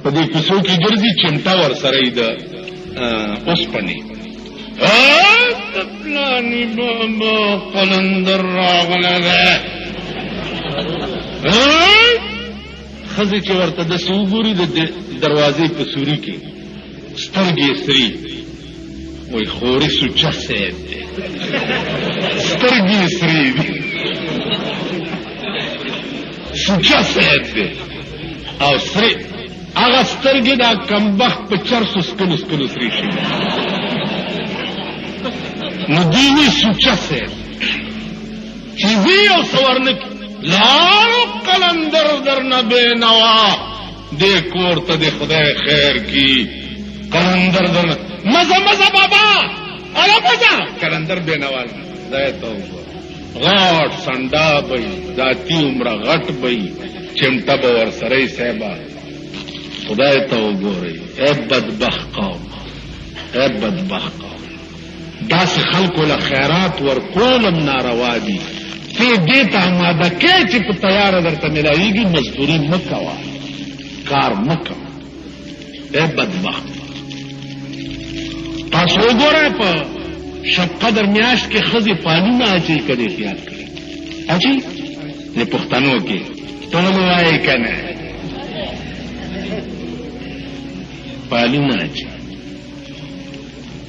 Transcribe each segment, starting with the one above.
په دې کیسو کې ګرځي چمټا ور سره د اوسپنې پلانی بابا قلندر راغله ده ښځې چې ورته داسې وګوري د دروازې په سوري کې سترګې سري وای خورې سوچه صاحب دی سترګې سري دي سوچه صاحب دی او سري هغه سترګې دا کمبخت په چرسو سکلو سکلو سري شي نو دینی سوچه صاحب چې وی او سورنک لارو قلندر در نبی نوا دے کور تا دے خدای خیر کی قلندر در مزا مزا بابا الا مزا قلندر بے نوا دای تو غاٹ سنڈا بئی ذاتی عمر غٹ بئی چمٹا باور سرئی صاحبہ خدای تو گو رہی اے بدبخت قوم اے بدبخت قوم دا سے خلق له خیرات ور کولم ناروا دي ته دې ته آماده کې چې په تیار درته ملایږي مزدوري مکوا کار مکوا اے بدبخت تاسو وګورئ په شب قدر میاشت کې ښځې پالونه اچي کړي خیال کړي اچي نه پښتنو کې ټول وایي کنه پالونه اچي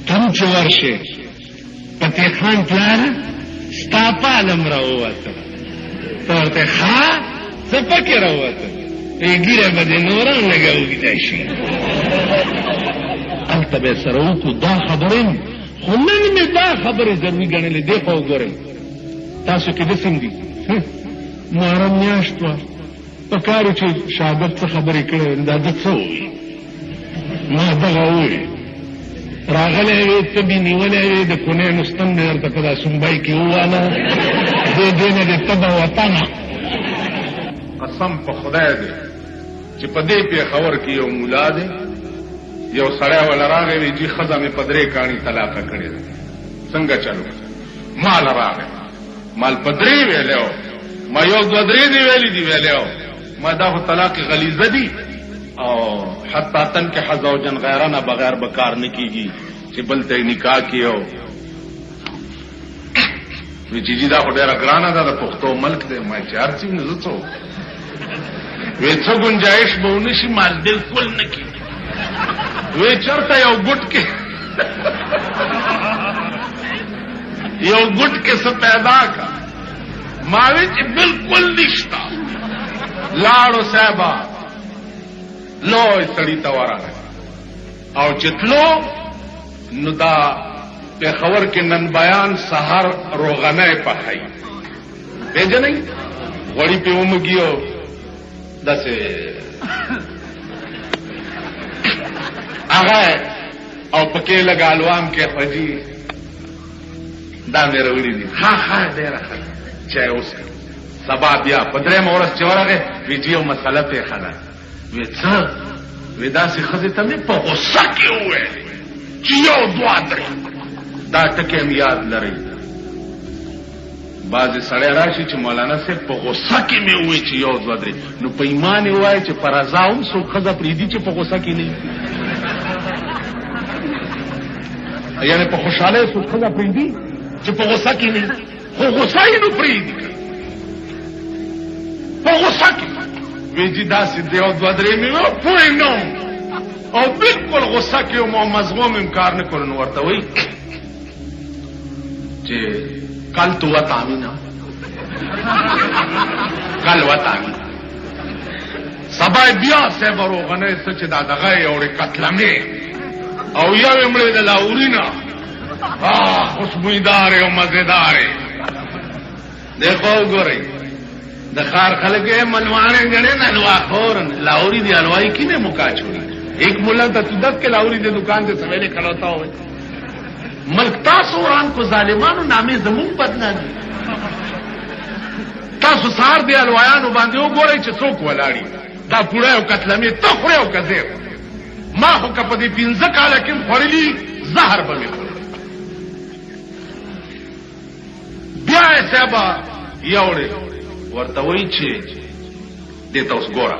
تم چې ورشه پته خان پلار ستا پالم راووته ورته ښه څه پکې راووته ګیره به دې نوران لګوږي دی شي هلته به سره وکړو دا خبرې خو نن مې دا خبرې ضروري ګڼلې دې خوا وګورئ تاسو کې داسې دي محرم میاشت وه په کار چې شاګرد څه خبرې کړې دا ده څه ووایي ما دغه ووایي راغلی وې تبې نیولی وې د کونې نستن مې درته په دا سنبای کې وواله دې نه دې تبه وطنه قسم په خدای دی چې په دې پېښور کې یو ملا دی یو سړی وله راغی وی جي ښځه مې په 3 کاڼي طلاقه کړې ده څنګه چلو مال راغی مال په 3 ویلی و ما یو 2 3 دی ویلی دي ویلی و ما دا خو طلاق غلیظه دي او حتی تن کې حزوجن غیرانه بغیر بکار نه کیږي چې بل ته نکاح کیو وی چې دا خو ډیره ګرانه ده د پښتو ملک دی ما چې هر څه نه زڅو وی څه گنجائش به ونشي مال بالکل نه کیږي وی چرته یو ګټ کې څه پیدا کا ما وی چې بالکل نشتا لاړو صاحبہ لوی سړی ته ورغی او چې تلو نو دا پېښور کې نن بیان سهار روغنۍ پخوي پېژنئ غوړي پې ومږي او داسې هغه او پکې لږ الوام کې خوځي دا مې راوړي دي ښه ډېره ښه چای وڅښه سبا بیا په 3 ورځ چې ورغی وی چې یو مسله پېښه ده وی څه وی داسې ښځې ته مې په غصه کې وویل چې 1 2 3 دا ټکي مې یاد لرئ بعضې سړی راشي چې مولانا صاحب په غصه کې مې ووایي چې 1 2 3 نو په ایمان یې وایي چې په رضا هم څوک ښځه پرېږدي چې په غصه کې نه یعنې په خوشحالۍ څوک ښځه پرېږدي چې په غصه کې نه خو غصه یې نو پرېږدي په غصه کې وی جی داسې د 1 2 3 مې پوه نه او بالکل غصه کې وم او مضموم کار نه کړو نو ورته وایي چې کل تو وطامینا کل وطامینا سبا بیا صاحب روغنۍ څه چې دا دغه یې وړې کتلمې او یو یې مړې د لاورینه خوشبویدارې او مزېدارې دیکھو وګورئ د خار خلک یې ملوانے گنے نلوا خورن لاہوری دی حلوائی کی نے مکا چھوڑی ایک ملا تا تو دس کے لاہوری دی دکان سے سویلے کھڑوتا ہوئے ملک تاسو وران کو ظالمانو نامے زمون بدنا دی تاسو سار دی حلوایانو باندې وګورئ چې څوک ولاړی دا پوره او کتلمې ته خورې او کزیر ما خو که په دې 15 کاله کې خوړلي زهر به مې خورل بیا یې صاحبه یوړې ورته وایي چې دې ته اوس ګوره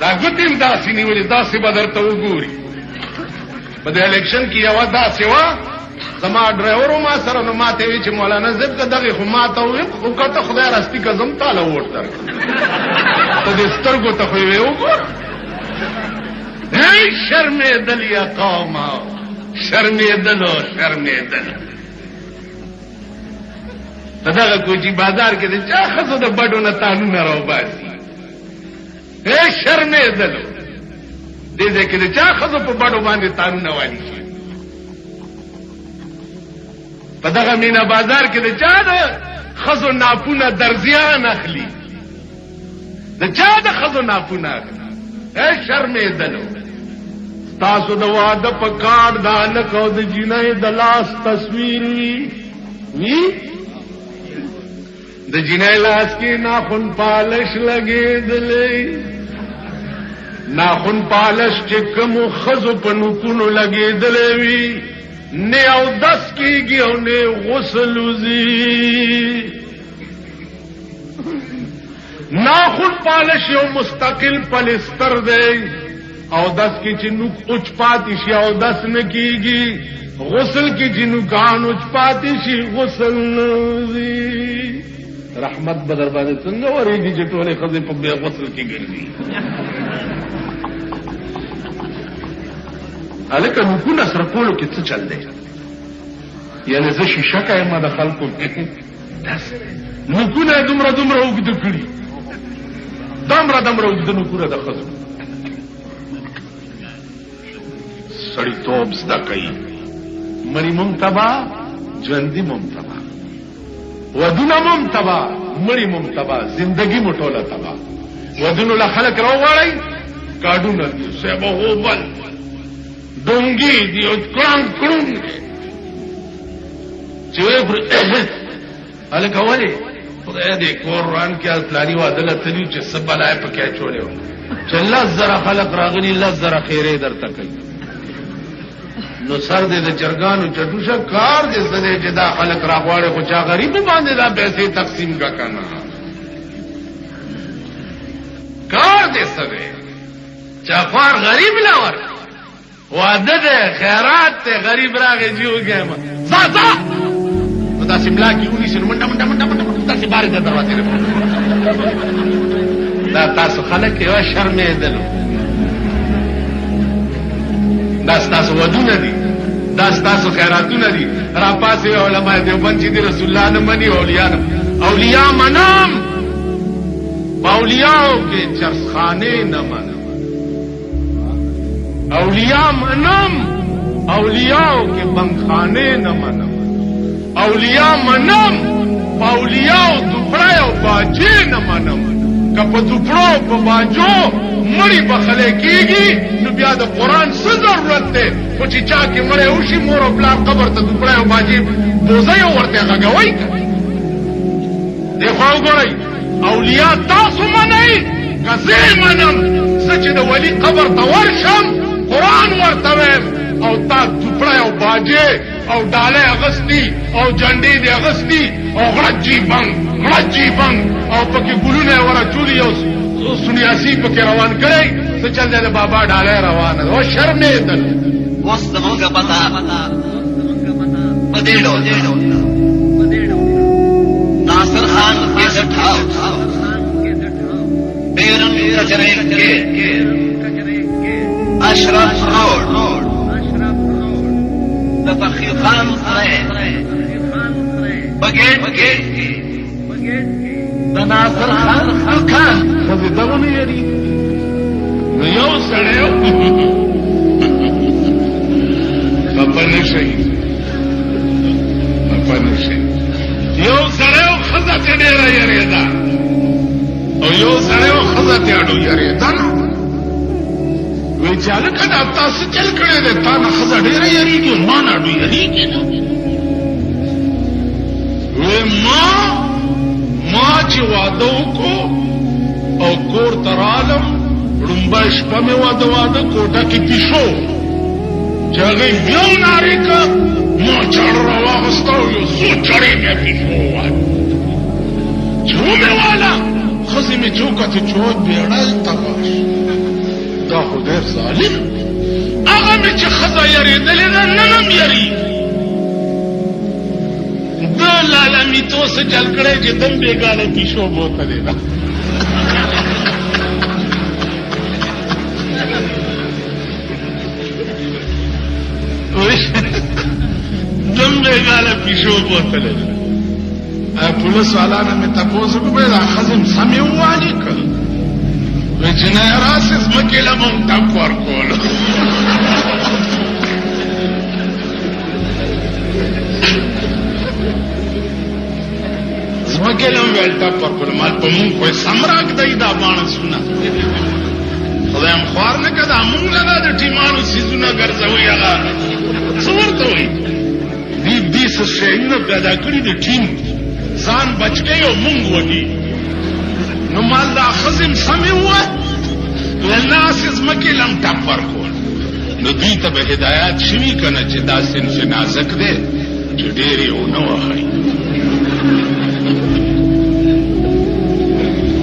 دا ګوتیم داسې نیولې داسې به درته وګوري په د الیکشن کې یوه داسې وه زما ډرایور ما سره نو ما ته وی چې مولانا زب که دغې خو ما ته وویم خو که ته خدای راستي که زم تاله ووټ درکړم ته دې سترګو ته خو یې وګوره هی شرمېدل یا قومه شرمېدلو شرمېدل په دغه کوچي بازار کې د چا ښځو د بډو نه تانونه راوباسي اے شرمے دلو دے دے کہ چا خزو په بڑو باندې تانونه والی شي په دغه مینا بازار کې د چا د خزو ناپونه درزیان اخلي د چا د خزو ناپونه اخلي اے شرمے دلو تاسو د واده په کار د الک او د جنې د لاس تصویر وی د جنې لاس کې ناخن پالش لګېدلې ناخن پالش چې کوم خزو په نوکونو لګېدلې وي نه او دس کېږي او نه غسل وځي ناخن پالش یو مستقل پلستر دی او دس کې چې نوک اوچ پاتې شي او دس نه کېږي غسل کې چې نوکان اوچ پاتې شي غسل نه وځي رحمت بدر باندې څنګه ورېږي چې ټولې ښځې په بې غسل کې ګرځي هلکه نوکونه سره کولو کې څه چل دی یعنې زه شیشه یم د خلکو نوکونه یې دومره دومره اوږده کړي دومره دومره اوږده نوکونه د ښځو سړیتوب زده کوي مړي مونږ تبا ژوندي مونږ تبا ودونه مم تبا مړی مم تبا زندگی مو ټوله تبا ودونو له خلک راوغواړئ کاډونه دي سبا غوبل ډونګي دي او کړنګ کړنګ چې وې هلکه ولې خدای دې قرآن کې اصلاني وعده تللی چې سبا لای پکې چولې و چې لس زره خلک راغلي لس زره خیرې درته کوي نو سر دې د چرګانو چټوشه کار دې سره چې دا خلک راغواړي خو چا غریب باندې دا پیسې تقسیم کا کنه کار دې سره چا خار غریب لاور وعده دې خیرات ته غریب راغی جوړه ما زازا دا سیملا کې ونی سر منډه منډه منډه منډه تاسو بار دې دروازه دا تاسو خلک یو شرمې دلو دا تاسو ودونه دي دا تاسو خیراتونه دي را پاسې علماء دیوبند چې رسول الله نه مني اولیاء منام اولیاء کې چرخانه نه منم اولیاء منم اولیاء کې بنخانه نه منم اولیاء منم اولیاء دوپړای او باجې نه منم که په دوپړو په باجو مړی بخلی کېږي نو بیا د قرآن څه ضرورت دی خو چې چا کې مړی وشي مور او پلار قبر ته دوپړی او باجې بوزۍ او ورته غږوئ که دې خوا وګورئ اولیاء تاسو منئ که زه یې منم زه چې د ولي قبر ته ورشم قرآن ورته ویم او تا دوپړی او باجې او ډالۍ اغستی او جنډې دې اغستی او غړجي بنګ او پکې ګلونه یې ورچولي او سنیاسي پکې روان کړی څه چل دی د بابا ډالۍ روانه ده او شرمېدل اوس زمونږ پته په دې ډول ناصر خان کیسټ هاؤس بیرن کچرے کے اشرف روڈ فخر خان بگیٹ ناصر خان خان خزی دغه نه یری نو یو سړی خفه نشئ یو سړی او ښځه ترې ډېره یېرېده او یو سړی او ښځه ترې اډو یېرېده نو وایي چې هلکه دا تا څه چل کړی دی تا نه ښځه ډېره یېرېږي ما نه اډو یېرېږي نه وایي ما چې واده وکړو او کور ته رالم لومبۍ شپه مې واده کوټه کې پیشو چې هغې بیا نارې که ما چاړه راواغسته او یو څو چړې مې پیشو ووهلې چې ومې واله ښځې مې چې وکتې چې وایي بېړۍ تباش دا خو ډېر ظالم هغه مې چې ښځه یېرېدلې ده نن هم یېرېږي ده لالامیتو څه چل کړی چې دم بېګاله پیشو بوتلې ده دم بېګاله پیشو بوتلې ده پولیس والانه مې تپوس وکړی دا ښځې م سمې ووالې که وایي چې نه یې راسې ځمکې له مونږ ټپ ورکولو ځمکې له م ویل ټپ ورکولو مال په مونږ خو یې سم راږدئ دا باڼسونه خدای م خوار نه که دا مونږ له دا د ټیمانو څیزونه ګرځوئ هغه څه ورته وایي دې څه شیونه پیدا کړي د ټیم ځان بچ کوي او مونږ وږي نو مال دا ښځې م سمې ووایي ویل ناسې ځمکې له م ټپ ورکول نو دوی ته به هدایات شوي که نه چې دا صنف نازک دی چې ډېر یې ونه وهئ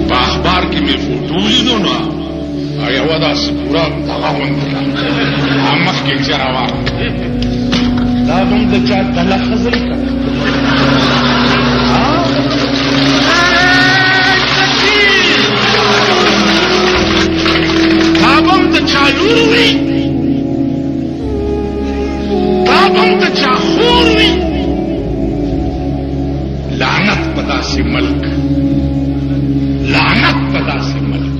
په اخبار کې مې فوټو لیدو نو یوه داسې پوره دغه غوندې ده مخکې چې روان دا به هم د چا دله ښځئ که دا به هم د چا لور وي دا به هم د چا خور وي لعنت په داسې ملک لعنت په داسې ملک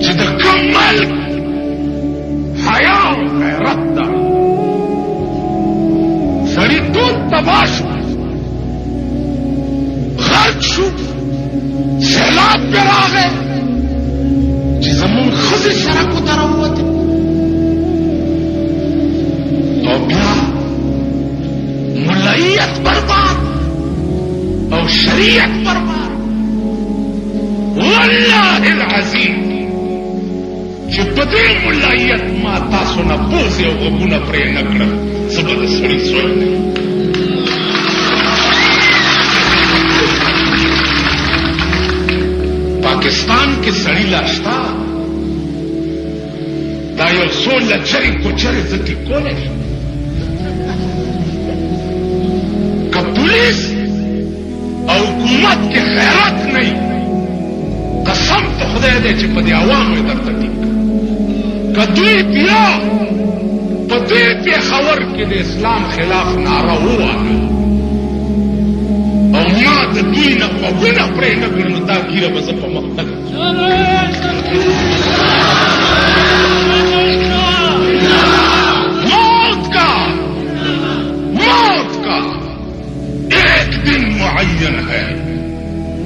چې د کوم ملک حیا او غیرت ده سړي ټول تباه شو غرق شو سیلاب پې راغی چې زمونږ ښځې سړکو ته راووتې او بیا ملایت برباد او شریعت برباد والله العظیم چې په دې ملایت ما تاسو نه پوزې او غوږونه پرې نه کړل زه به د سړي سوی نه پاکستان کې سړي لا شته دا یو څو لچرې کوچرې زه ټیک کولی شم که پولیس او حکومت کې خیرات نه وي قسم په خدای دی چې په دې عوامو یې درته ټیک که دوی بیا په دې پېښور کې د اسلام خلاف ناره ووهله او ما د دوی نه غوږونه پرې نه کړل نو دا ګیره به زه په مخ نه موت کا ایک دن معین ہے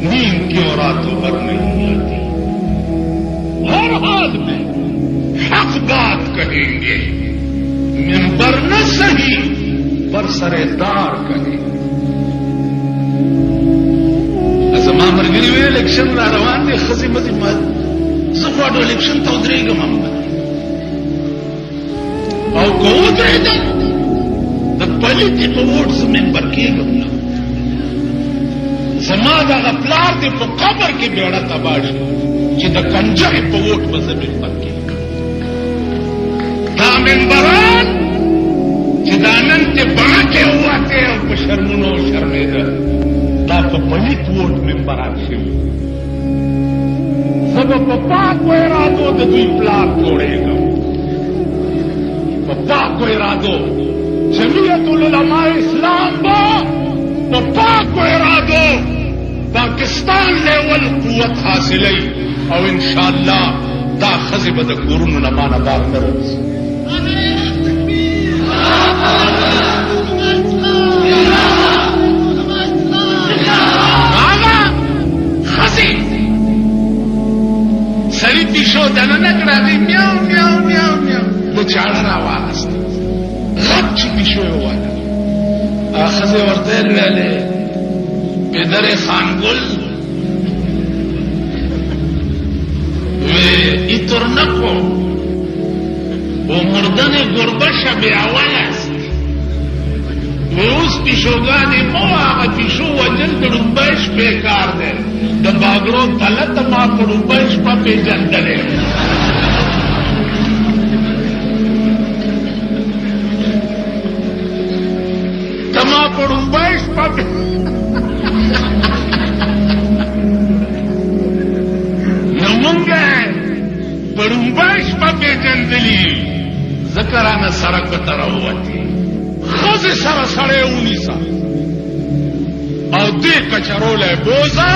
نیند کی اور راتوں بھر منبر نه صحیح پر سره دار کوي. زما مرګري وی الیکشن را روان دي خزي مزي ما زه غواړم الیکشن ته ودرېږم او کو ودرېږم د پلیتي په ووټ زه منبر کېږم نه. زما دغه پلار دې په قبر کې بیړه تباه شي چې د کنجرې په ووټ به زه منبر کېږم. دا منبران چې دا نن چې بڼکې ووتې او په شرمونو شرمېده دا په پلیت ووټ منبران شوي. زه به په پاکو ارادو د دوی پلار جوړېږم، په پاکو ارادو. جمعیت العلماء اسلام به په پاکو ارادو پاکستان لیول قوت حاصلوي او انشاءالله دا ښځې به د کورونو نه مانه بار نه راځي. سړي پیشو دننه کړه دی میاو میاو میاو میاو د چاړه راواغسته غټ چې پیشو یې وواله. ښځې ورته یې ویلې پدر خانګل وی ای ترنکو و مردن گربه شب اول است. وی اوس پیشوګانې مو هغه پیشو وجل د ډومبۍ شپې کار دی. د باګړو تله ته ما په ډومبۍ شپه پېژندلې. ته ما په ډومبۍ شپه نو مونږ په ډومبۍ شپه پېژندلي ځکه رانه سړک به ته راووتې. ښځې سره سړی ونیسه او دې کچرولی بوزه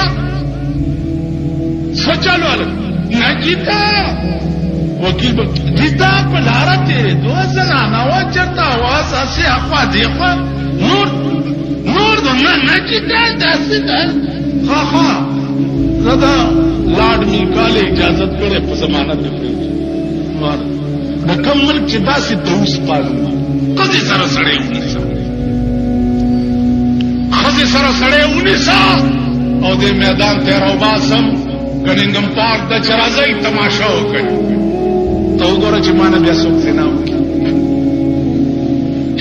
څه چل والا نه جیتا وکیل به جیتا په لاره تېرېدو زنانه وه چېرته اواز هسې اخوا دېخوا نور دو نه جیتا داسې ده. ها زه د لاډ میلکاله اجازت کړې په ضمانت مې پرېږدي. د کوم ملک چې داسې دوس پالو ښځې سره سړی ونیسه، ښځې سره سړی ونیسه او دې میدان ته یې راوباسم. کنینګم پارک ته چې راځئ تماشه وکړئ. ته وګوره چې ما نه بیا څوک زنا وکړي.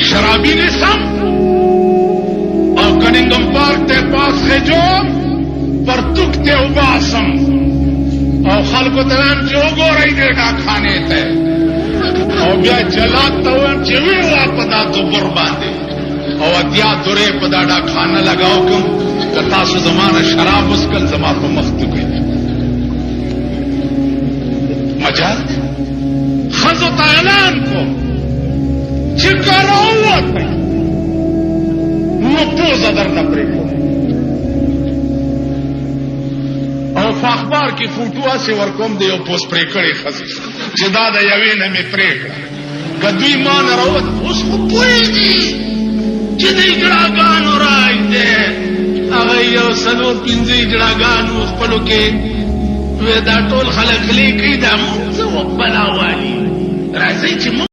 شرابي نیسم او کنینګم پارک ته پاس خېجوم پرتوک ته وباسم او خلکو ته وایم چې وګورئ دې ډاکخانې ته او بیا جلات ته وایم چې ویې په دا دوبر باندې او اتیا دورې په دا ډاکخانه لګاو کوم که تاسو زما نه شراب وڅښل زما په مخ کې کوئ. مجال ښځو ته اعلان کوم چې که راووتئ نو پوزه درنه پرېږدم او په اخبار کې فوټو هسې ورکوم د یو پوس پرې کړې ښځې چې دا د یوې نه مې پرې کړه. که دوی ما نه راووت اوس خو پوهېږي چې د اجړاګانو راج دی. هغه یو 4-5 اجړاګانو خپلو کې دا ټول خلک لیکي دا مونږ څه بلا والي راځئ چې